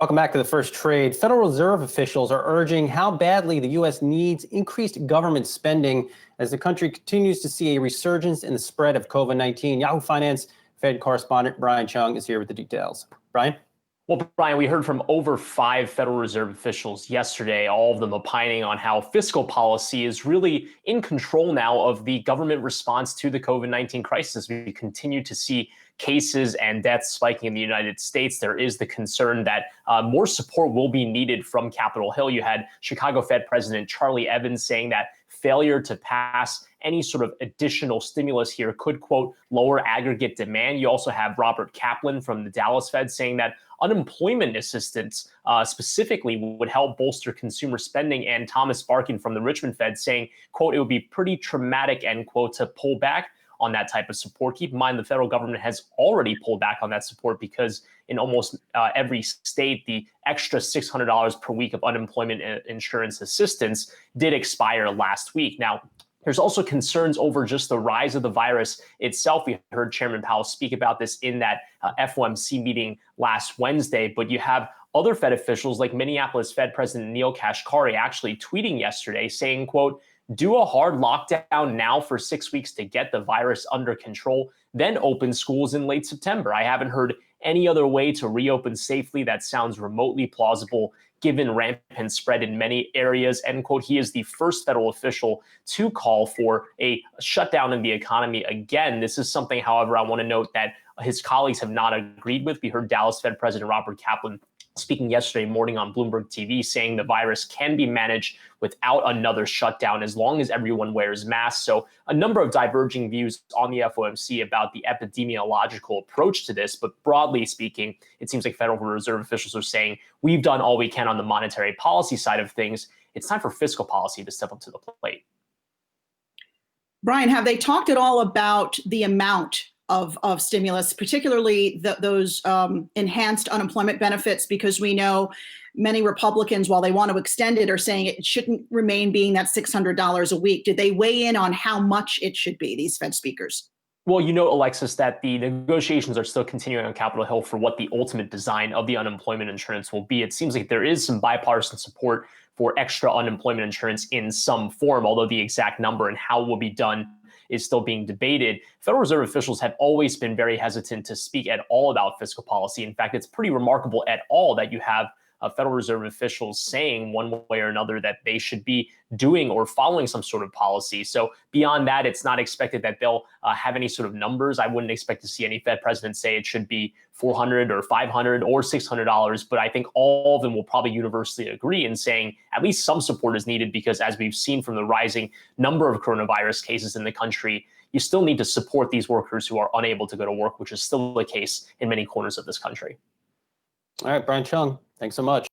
Welcome back to the first trade. Federal Reserve officials are urging how badly the U.S. needs increased government spending as the country continues to see a resurgence in the spread of COVID-19. Yahoo Finance Fed correspondent Brian Cheung is here with the details. Brian? Well, Brian, we heard from over 5 Federal Reserve officials yesterday, all of them opining on how fiscal policy is really in control now of the government response to the COVID-19 crisis. We continue to see cases and deaths spiking in the United States. There is the concern that more support will be needed from Capitol Hill. You had Chicago Fed President Charlie Evans saying that failure to pass any sort of additional stimulus here could, quote, lower aggregate demand. You also have Robert Kaplan from the Dallas Fed saying that unemployment assistance specifically would help bolster consumer spending, and Thomas Barkin from the Richmond Fed saying, quote, it would be pretty traumatic, end quote, to pull back on that type of support. Keep in mind, the federal government has already pulled back on that support because in almost every state, the extra $600 per week of unemployment insurance assistance did expire last week. Now, there's also concerns over just the rise of the virus itself. We heard Chairman Powell speak about this in that FOMC meeting last Wednesday, but you have other Fed officials like Minneapolis Fed President Neil Kashkari actually tweeting yesterday saying, quote, do a hard lockdown now for 6 weeks to get the virus under control, then open schools in late September. I haven't heard any other way to reopen safely that sounds remotely plausible given rampant spread in many areas, end quote. He is the first federal official to call for a shutdown in the economy again. This is something, however, I want to note that his colleagues have not agreed with. We heard Dallas Fed President Robert Kaplan speaking yesterday morning on Bloomberg TV, saying the virus can be managed without another shutdown as long as everyone wears masks. So a number of diverging views on the FOMC about the epidemiological approach to this. But broadly speaking, it seems like Federal Reserve officials are saying we've done all we can on the monetary policy side of things. It's time for fiscal policy to step up to the plate. Brian, have they talked at all about the amount of stimulus, particularly those enhanced unemployment benefits? Because we know many Republicans, while they want to extend it, are saying it shouldn't remain being that $600 a week. Did they weigh in on how much it should be, these Fed speakers? Well, you know, Alexis, that the negotiations are still continuing on Capitol Hill for what the ultimate design of the unemployment insurance will be. It seems like there is some bipartisan support for extra unemployment insurance in some form, although the exact number and how it will be done is still being debated. Federal Reserve officials have always been very hesitant to speak at all about fiscal policy. In fact, it's pretty remarkable at all that you have Federal Reserve officials saying one way or another that they should be doing or following some sort of policy. So beyond that, it's not expected that they'll have any sort of numbers. I wouldn't expect to see any Fed president say it should be $400 or $500 or $600. But I think all of them will probably universally agree in saying at least some support is needed, because as we've seen from the rising number of coronavirus cases in the country, you still need to support these workers who are unable to go to work, which is still the case in many corners of this country. All right, Brian Cheung, thanks so much.